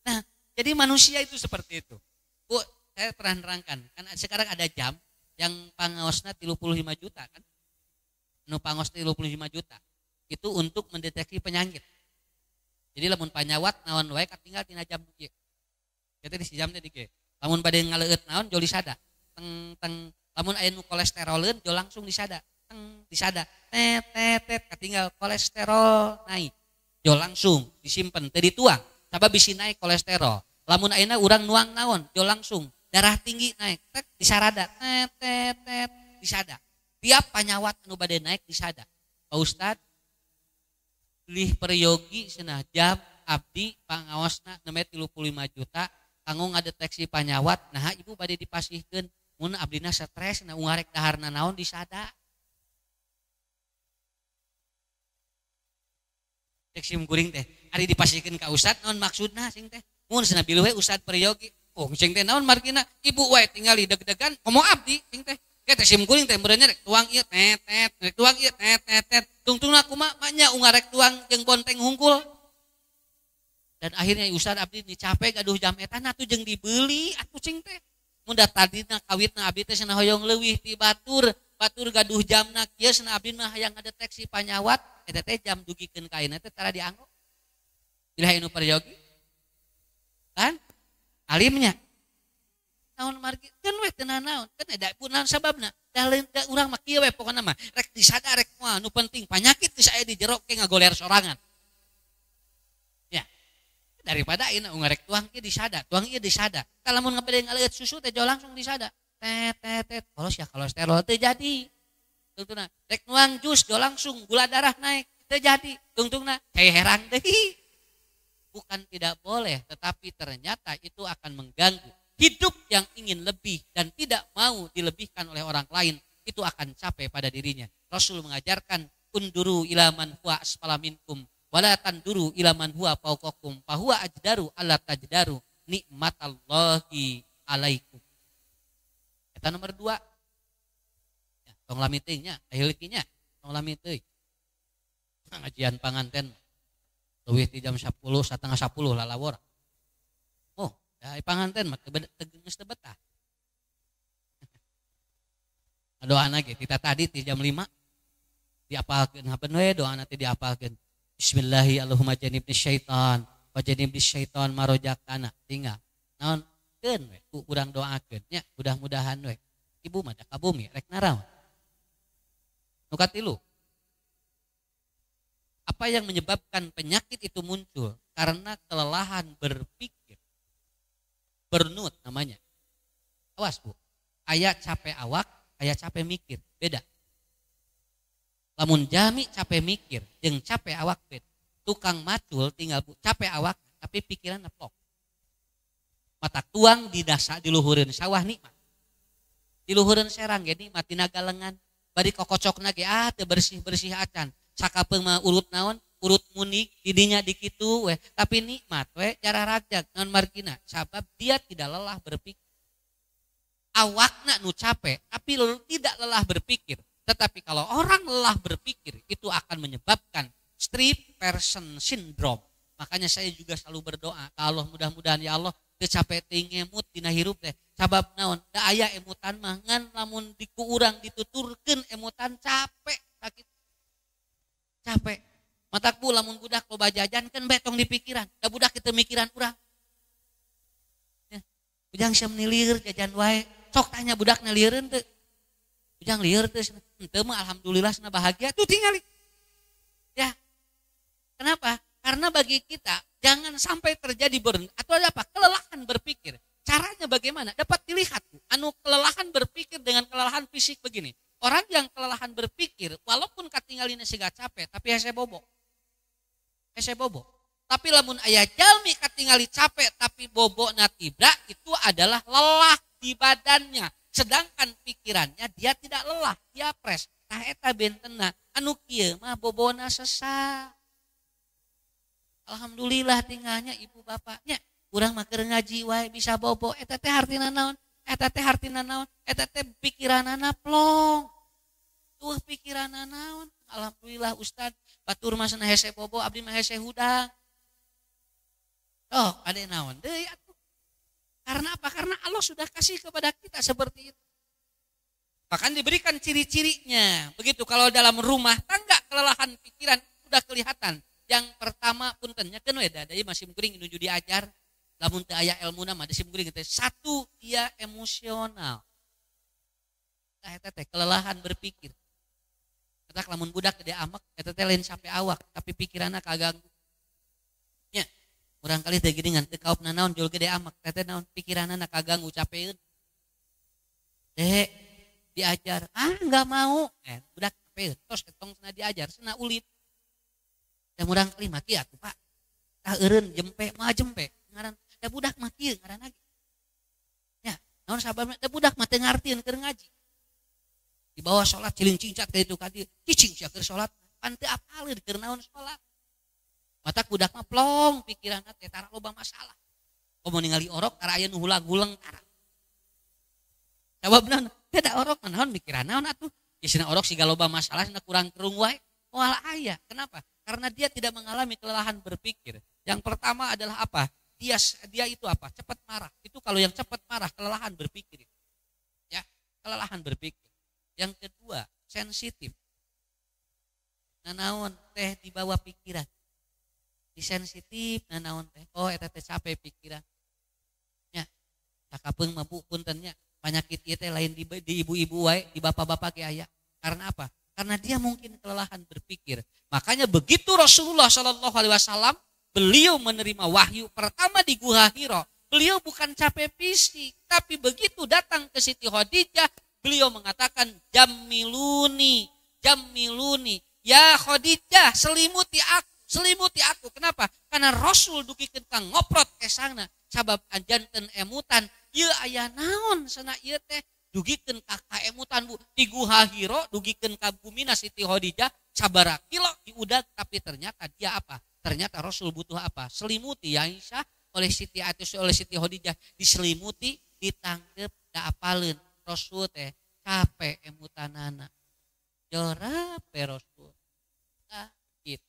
Nah, jadi manusia itu seperti itu. Bu, saya pernah nerangkan, kan sekarang ada jam yang pangaosna 35 juta kan. Nu pangos 35 juta. Itu untuk mendeteksi penyakit. Jadi lamun panyawat naon wae katinggal tina jam kieu. Kita di jam teh dieu. Lamun bade ngaleueut naon jol disada. Teng teng lamun aya nu kolesteroleun jol langsung disada. Teng disada. Tet tet tet katinggal kolesterol naik. Jol langsung disimpen teu dituang. Coba bisi naik kolesterol. Lamun ayeuna urang nuang naon jol langsung darah tinggi naik. Tet disarada. Tet tet tet disada. Tiap panyawat anu bade naik disada. Pak Ustad lih peryogi cenah jam abdi pangaosna nemet 35 juta kanggo ngadeteksi panyawat. Nah ibu bade dipasihkeun mun abdina stres na ungarek daharna naon disada. Cek sim kuring teh ari dipasihkeun ka ustad naon maksudna sing teh mun cenah bilu we ustad peryogi oh sing teh naon margina ibu wae tingali deg-degan ngomong abdi sing teh teh sim kuring teh beureunya rek tuang ieu tet tet rek tuang ieu tet tet tet tungtungna kumaha nya ungarek tuang jeung bonteng hungkul. Dan akhirnya ustad abdi ni capek gaduh jam eta na tuh jeung dibeli atuh cing teh. Mun da tadina kawitna abdi teh cenah hoyong leuwih ti batur gaduh jamna kieu cenah abdi mah hayang ngadeteksi panyawat eta teh jam dugikeun ka ayeuna teh tara dianggo. Ilahi nu peryogi. Kan? Alimnya. Naon margi kan we teu naon kan ada pun naon sababna da urang mah kieu we pokona mah rek disada rek moal nu penting panyakit geus aya di jero ke ngagoler sorangan. Ya. Daripada ayeuna ungarek tuang ieu disada, tuang ieu disada. Tah lamun ngabade ngaleueut susu teh jauh langsung disada. Tet tet tet kolos ya kolesterol teu jadi. Tungtungna rek nuang jus jauh langsung gula darah naik teu jadi. Tungtungna kayak herang deui. Bukan tidak boleh tetapi ternyata itu akan mengganggu. Hidup yang ingin lebih dan tidak mau dilebihkan oleh orang lain itu akan capek pada dirinya. Rasul mengajarkan unduru ilaman huwa asfala minkum wala tanduru ilaman huwa fawqakum fahuwa ajdaru alla tajdaru nikmatallahi alaikum. Eta nomor 2. Ya, tong lamitingnya, ahilkinya, tong lamiteung. Ngajian panganten leuwih ti jam 10 satengah 10 lalawor. Oh, ya panganten mah geus teu betah. Doana ge kita tadi ti jam 5 diapalkeun hapeun we doana teh diapalkeun. Bismillahi Allahumma janibnis syaitan wa janibnis syaitan marojakana. Tinggal naon keun we ku urang doakeun nya mudah-mudahan we. Ibu mah da ka bumi rek naraon. Nu katilu. Apa yang menyebabkan penyakit itu muncul? Karena kelelahan berpikir. Burnout namanya. Awas Bu, aya capek awak, aya capek mikir, beda. Lamun jami capek mikir, jeung capek awak beda. Tukang macul tinggal Bu, capek awak, tapi pikiran neplok. Mata tuang di dasa di luhureun sawah nikmat. Di luhureun serang ge nikmat tina galengan. Bari kokocokna ge teu bersih-bersih acan. Sakapeung mah urut naon? Urut munik didinya dikitu we, tapi nikmat we cara rajak naon margina sabab dia tidak lelah berpikir. Awakna nu capek tapi tidak lelah berpikir. Tetapi kalau orang lelah berpikir itu akan menyebabkan stress person syndrome. Makanya saya juga selalu berdoa ke Allah mudah-mudahan ya Allah teu capek teuing emut dina hirup teh. Sabab naon? Da aya emutan mah ngan lamun diku urang dituturkeun emutan capek sakit. Capek. Matak Bu lamun budak loba jajan kan betong di pikiran. Da budak kita mikiran urang. Ya. Ujang sia menilir jajan wae. sok tanya budakna lieureun teu. Ujang lieur teu, henteu mah alhamdulillah sana bahagia tuh tinggali. Ya. Kenapa? Karena bagi kita jangan sampai terjadi atau ada apa? Kelelahan berpikir. Caranya bagaimana? Dapat dilihat. Anu kelelahan berpikir dengan kelelahan fisik begini. Orang yang kelelahan berpikir walaupun katinggalina siga capek tapi hese bobo. Hese bobo. Tapi lamun aya jalmi katingali capek tapi bobo natibra itu adalah lelah di badannya. Sedangkan pikirannya dia tidak lelah, dia fresh. Tah eta bentenna anu kieu mah bobona sesak. Alhamdulillah tinggalnya ibu bapaknya. Urang mah keur ngaji wae bisa bobo. Eta teh hartina naon? Eta teh hartina naon? Eta teh pikiranana plong. Tuh pikiranana naon? Alhamdulillah Ustad, batur mah cenah hese bobo, abdi mah hese hudang. Oh, ada naon deui atuh. Karena apa? Karena Allah sudah kasih kepada kita seperti itu. Bahkan diberikan ciri-cirinya. Begitu kalau dalam rumah tangga kelelahan pikiran sudah kelihatan. Yang pertama puntennya kan weda dari masih kuring nuju diajar. Lamun teu aya ilmuna mah masih kuring teh satu dia emosional. Tah eta teh kelelahan berpikir. Eta lamun budak gede amak eta teh lain sampai awak tapi pikiranna kaganggu. Nya, urang kali teh geuningan teu kaopna naon jol gede amak eta naon pikiranna kaganggu capeun. Dek diajar, enggak mau. Budak capeun tos ketong cenah diajar cenah ulit. Da urang kali mati atuh Pak. Tah eureun jempe mah jempe ngaran da budak mah kieu ngaran lagi. Ya, naon sababna da budak mah teu ngartieun keur ngaji. Di bawah salat ciling cincat ka ditu ka dieu, cicing sia keur salat, pan teu apaleun keur naon salat. Mata budak mah plong pikiranna teh tara loba masalah. Komo ningali orok tara aya nu hulang-huleng tara. Sababna teu da orok naon mikiran naon atuh? Isina orok siga loba masalah cenah kurang kerung wae. Moal aya. Kenapa? Karena dia tidak mengalami kelelahan berpikir. Yang pertama adalah apa? Dia itu apa? Cepat marah. Itu kalau yang cepat marah, kelelahan berpikir. Ya, kelelahan berpikir. Yang kedua, sensitif. Nanaon teh di bawah pikiran. Disensitif nanaon teh. Oh, eta teh capek pikiran. Ya, sakapeung mah puntennya penyakit ieu teh lain di ibu-ibu wae, di bapak-bapak ge aya. Karena apa? Karena dia mungkin kelelahan berpikir. Makanya begitu Rasulullah Shallallahu Alaihi Wasallam beliau menerima wahyu pertama di Gua Hiro, beliau bukan capek fisik, tapi begitu datang ke Siti Khadijah, beliau mengatakan jamiluni, jamiluni, ya Khadijah selimuti aku. Kenapa? Karena Rasul dugikeun kang ngoprot kesana, sabab janten emutan, ieu aya naon sana ieu teh. Dugikeun ka emutan Bu di Gua Hiro, dugikeun ka bumina Siti Khadijah sabaraha kilo diudag, tapi ternyata dia apa? Ternyata Rasul butuh apa? Selimuti ya Aisyah oleh Siti Khadijah, diselimuti, ditangkep, da apaleun Rasul teh capek emutanana. Jorape Rasul. Nah, gitu.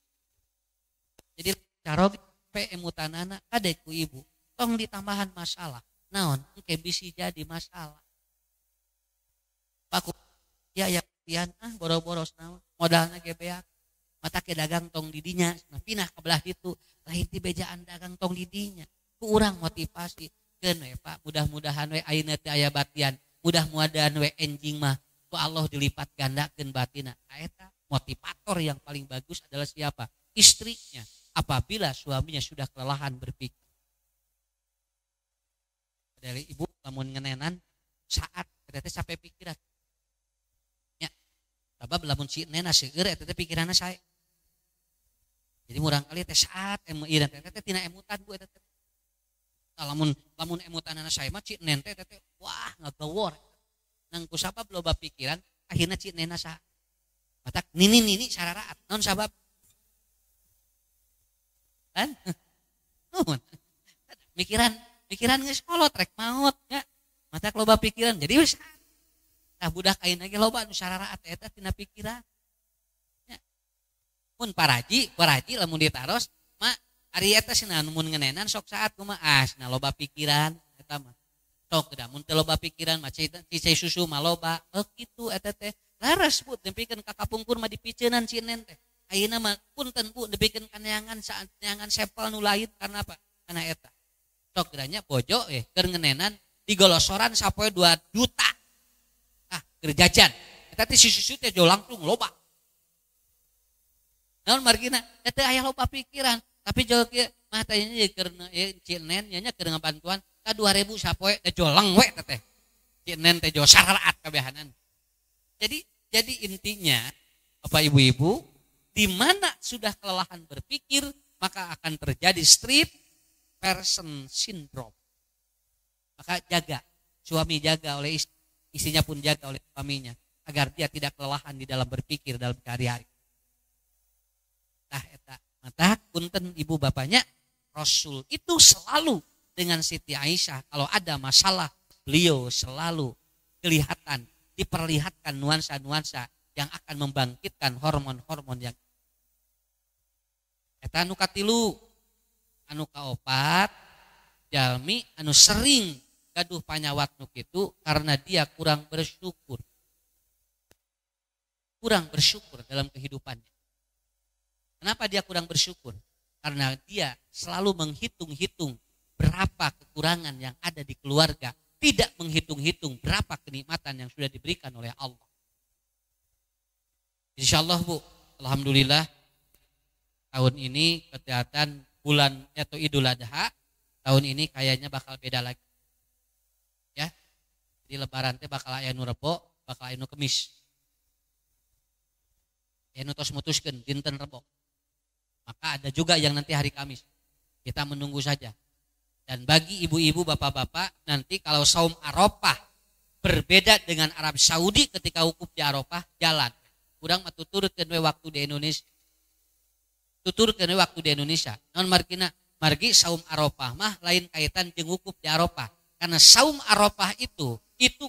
Jadi carog pe emutanana kade ku ibu, tong ditambahan masalah. Naon? Engke bisi jadi masalah. Paku ya pian boros-boros naon modalna ge beak mata ke dagang tong didinya pindah ke belah ditu lain ti bejaan dagang tong didinya ku urang motivasi keun we Pak mudah-mudahan we ayeuna teh aya batian mudah-mudahan we enjing mah ku Allah dilipat gandakeun batina eta motivator yang paling bagus adalah siapa? Istrinya apabila suaminya sudah kelelahan berpikir. Dari ibu lamun ngenenan saat eta capek pikiran. Sabab lamun si nena seueur eta teh pikiranna sae. Jadi murang kali teh saat ieu teh tina emutan Bu eta teh. Lamun emutanana sae mah ci nen teh wah ngagawor. Nang ku sabab loba pikiran akhirna ci nena saha. Matak nini sararaat. Naon sabab? Kan? Mikiran geus kolot rek maot nya. Matak loba pikiran jadi wis tah budak ayeuna ge loba anu sararaat eta tina pikiran. Ya. Mun paraji lamun ditaros mah ari eta cenah mun ngenenan sok saat kumaha cenah loba pikiran eta mah. Sok da mun teu loba pikiran mah cicai susu mah loba. Oh kitu eta teh. Laras Bu tempikeun ka kapungkur mah dipiceunan cinen teh. Ayeuna mah punten Bu dipikeun kaneangan saat neangan sepel nu lain karena apa? Karena eta. Sok geranya bojo keur ngenenan di golosoran sapoe 2 juta. Ah, kerjajan. Eta teh susu teh jo langsung loba. Naon margina? Eta aya loba pikiran, tapi jo kieu mah teh nya keur cinen nya keur ngabantuan ka 2000 sapoe teh jo lang we teh. Cinen teh jo saraat kabehanan. Jadi intinya Bapak Ibu-ibu, di mana sudah kelelahan berpikir, maka akan terjadi street person syndrome. Maka jaga, suami jaga oleh istrinya pun jaga oleh suaminya, agar dia tidak kelelahan di dalam berpikir dalam sehari-hari. Mata punten ibu bapaknya, Rasul itu selalu dengan Siti Aisyah kalau ada masalah, beliau selalu diperlihatkan nuansa-nuansa yang akan membangkitkan hormon-hormon yang eta anu katilu, anu kaopat jalmi anu sering gaduh panyawat nu kitu karena dia kurang bersyukur dalam kehidupannya. Kenapa dia kurang bersyukur? Karena dia selalu menghitung-hitung berapa kekurangan yang ada di keluarga, tidak menghitung-hitung berapa kenikmatan yang sudah diberikan oleh Allah. Insya Allah Bu, alhamdulillah tahun ini kelihatan bulan atau Idul Adha, tahun ini kayaknya bakal beda lagi. Ya. Di lebaran teh bakal aya nu Rebo, bakal aya nu Kemis. Ya nu tos mutuskeun dinten Rebo. Maka ada juga yang nanti hari Kamis. Kita menunggu saja. Dan bagi ibu-ibu, bapak-bapak, nanti kalau saum Arafah berbeda dengan Arab Saudi ketika wukuf di Arafah, jalan. Kurang tuturkeun we waktu di Indonesia. Tuturkeun we waktu di Indonesia. Naon margi saum Arafah mah lain kaitan jeung wukuf di Arafah. Karena saum Arafah itu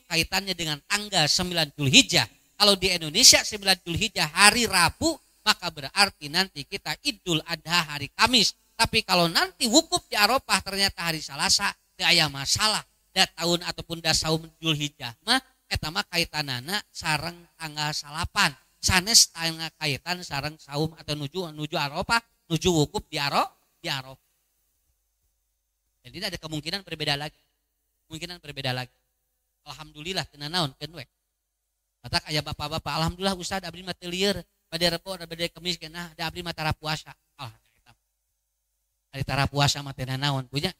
kaitannya dengan tanggal 9 Dzulhijjah. Kalau di Indonesia 9 Dzulhijjah hari Rabu, maka berarti nanti kita Idul Adha hari Kamis. Tapi kalau nanti wukuf di Arafah ternyata hari Salasa, teu aya masalah. Da tahun ataupun da saum Dzulhijjah mah eta mah kaitanana sareng tanggal 8. Sanes tanggal kaitan sareng saum atau nuju Arafah, nuju wukuf di Arafah. Jadi ada kemungkinan berbeda lagi. Alhamdulillah teu naonkeun we. Matak aya bapak-bapak, alhamdulillah Ustaz abdi mah teu lieur. Pada Rebo, pada Kemis, nah, ada abdi mah tara puasa. Hari tara puasa mah teh naon, punya.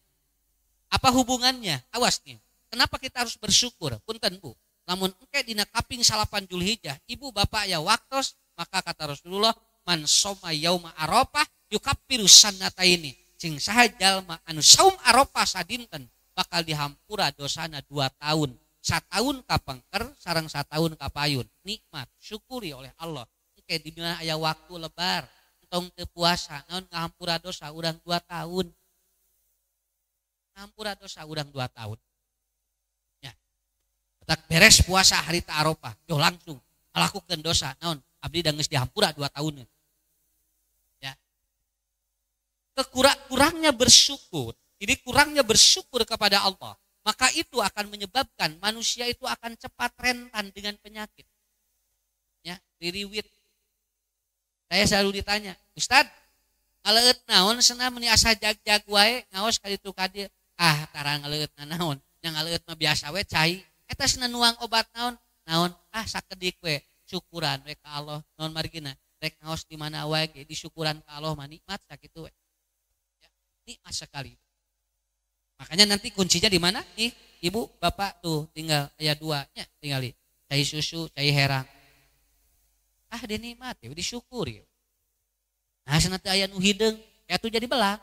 Apa hubungannya? Awas nih. Kenapa kita harus bersyukur? Punten Bu. Lamun engke dina kaping 8 Dzulhijjah, ibu bapak ya waktos, maka kata Rasulullah, man soma yauma Arafah yukaffiru sannataini. Sing saha jalma anu saum Arafah sadinten bakal dihampura dosana 2 tahun. 1 tahun ka pengker sareng 1 tahun ka payun. Nikmat syukuri oleh Allah. Kayak di mana aya waktu lebar, entong teu puasa, naon ngahampura dosa urang 2 tahun. Ngahampura dosa urang 2 tahun. Ya. Tak beres puasa hari Arafah, yo langsung ngalakukeun dosa, naon abdi da geus dihampura 2 tahun. Ya. Kurangnya bersyukur. Jadi kurangnya bersyukur kepada Allah, maka itu akan menyebabkan manusia itu akan cepat rentan dengan penyakit. Ya, diriwit. Saya selalu ditanya, Ustad, ngaleut naon cenah meni asa jag-jag wae ngaos ka ditu ka dieu. Ah, tara ngaleut naon, nya ngaleut mah biasa we cai. Eta cenah nuang obat naon? Naon? Ah, sakedik we, syukuran we ka Allah. Naon margina? Rek ngaos di mana wae ge disyukuran ka Allah mah nikmat sakitu we. Ya, nikmat sekali. Makanya nanti kuncinya di mana? Nih, Ibu, Bapak tuh tinggal aya 2 nya, tinggali. Cai susu, cai herang. Ah dinikmat ya disyukuri. Nah senati aya nu hideung atuh jadi belang.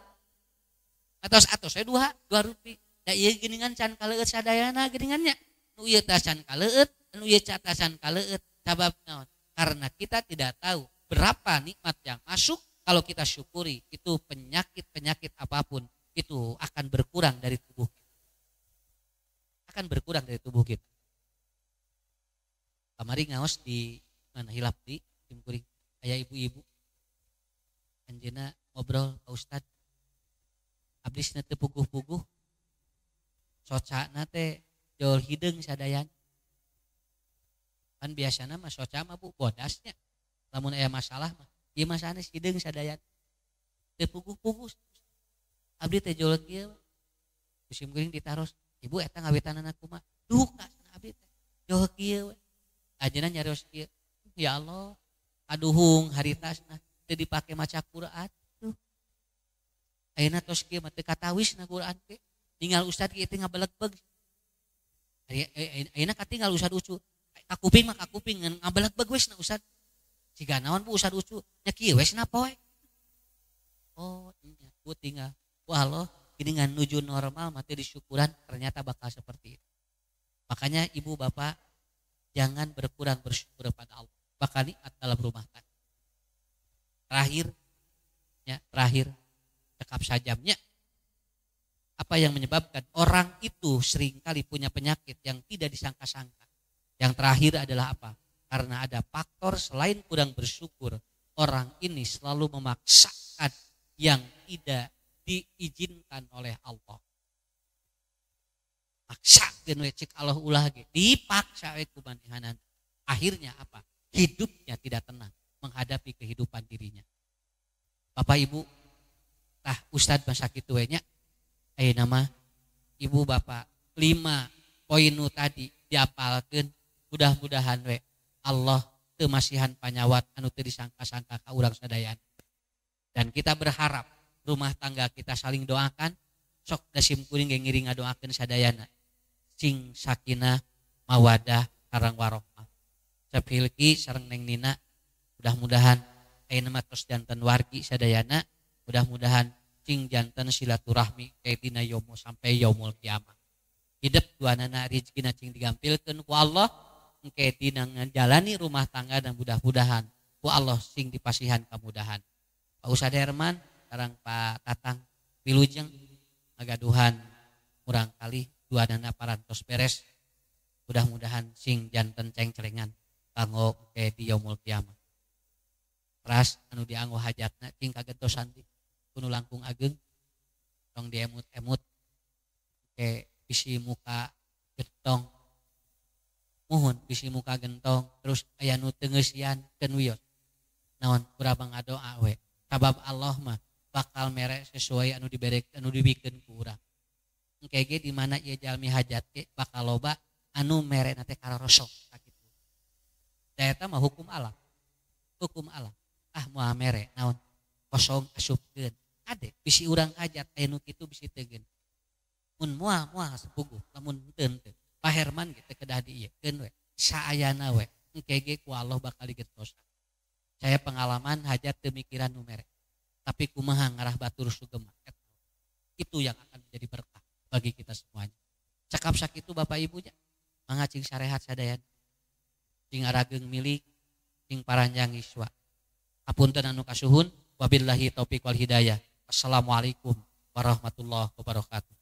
Atos we 2 rupiah. Da ieu geuningan can kaleueut sadayana geuningannya. Nu ieu teh can kaleueut, nu ieu can kaleueut. Sabab naon? Karena kita tidak tahu berapa nikmat yang masuk. Kalau kita syukuri itu penyakit apapun itu akan berkurang dari tubuh kita. Kamari ngaos di mana hilap di tim kuring aya ibu-ibu anjeunna ngobrol ka Ustad abdi cenah teu puguh-puguh socana teh jol hideung sadayan kan biasana mah soca mah Bu bodasnya lamun aya masalah mah ieu mah sanes hideung sadayan teu puguh-puguh abdi teh jol kieu musim kuring ditaros ibu eta ngawitan anak kumaha duka abdi teh joh kieu we ajeuna nyarios kieu ya Allah aduhung haritasna teu dipake maca Quran tuh ayeuna tos kieu mah teu katawisna Quran ke tinggal ustad kieu teh ngabeleg-beg ayeuna katinggal ustad ucu kakuping mah kakuping ngabeleg-beg wes na ustad siga naon bu ustad ucu nya kieu wes na poe oh nya ku tinggal wah Allah gini ngan nuju normal mati disyukuran ternyata bakal seperti itu. Makanya ibu bapak jangan berkurang bersyukur pada Allah. Bakal nikmat dalam rumah tangga. Terakhir cekap sajamnya. Apa yang menyebabkan orang itu seringkali punya penyakit yang tidak disangka-sangka. Yang terakhir adalah apa? Karena ada faktor selain kurang bersyukur, orang ini selalu memaksakan yang tidak diizinkan oleh Allah. Maksakeun we cek Allah ulah ge dipaksa we ku manehna. Akhirnya apa? Hidupnya tidak tenang menghadapi kehidupan dirinya. Bapak Ibu, tah Ustad masa kitu we nya. Ayeuna mah Ibu Bapak 5 poin nu tadi diapalkeun, mudah-mudahan we Allah teu masihan panyawat anu teu disangka-sangka ka urang sadayana. Dan kita berharap rumah tangga kita saling doakan, sok dasim kuring ge ngiring ngadoakeun sadayana. Sing sakinah, mawadah, sareng warohmah. Sapilki sareng Neng Nina, mudah-mudahan ayeuna mah tos janten wargi sadayana, mudah-mudahan cing janten silaturahmi kayak dina yomo sampai yaumul kiamah. Hidup duanana rezekina cing digampilkeun ku Allah, engke dina njalani rumah tangga dan mudah-mudahan ku Allah sing dipasihan kemudahan. Pak Ustad Herman sareng Pak Tatang Wilujeng ngagaduhan murang kali duanana parantos beres. Mudah-mudahan sing janten cengcelengan kanggo ke di yaumul kiamah. Ras anu dianggo hajatna cing kagentosan di kudu langkung ageng tong diemut-emut ke bisi muka gentong. Muhun bisi muka gentong terus aya nu teu ngeusian keun wios. Naon kurang ngadoa we. Sabab Allah mah bakal mere sesuai anu dibikeun ku urang. Engke ge di mana ieu jalmi hajat ge bakal loba anu mere na teh karosok sakitu. Da eta mah hukum alam. Hukum alam. Ah moal mere naon kosong asupkeun. Ade bisi urang hajat aya nu kitu bisi teugeun. Mun moal sepuguh lamun teu teu. Pak Herman ge teh kedah diieukeun we. Saayana we. Engke ge ku Allah bakal digentosan. Saya pengalaman hajat teu mikiran nu mere. Tapi kumaha ngarah batur sugeng itu yang akan menjadi berkah bagi kita semuanya. Cekap sakitu Bapak Ibunya mangga cing sarehat sadayana cing arageung milik cing paranjang iswa. Hapunten anu kasuhun wabillahi taufik wal hidayah. Assalamualaikum warahmatullahi wabarakatuh.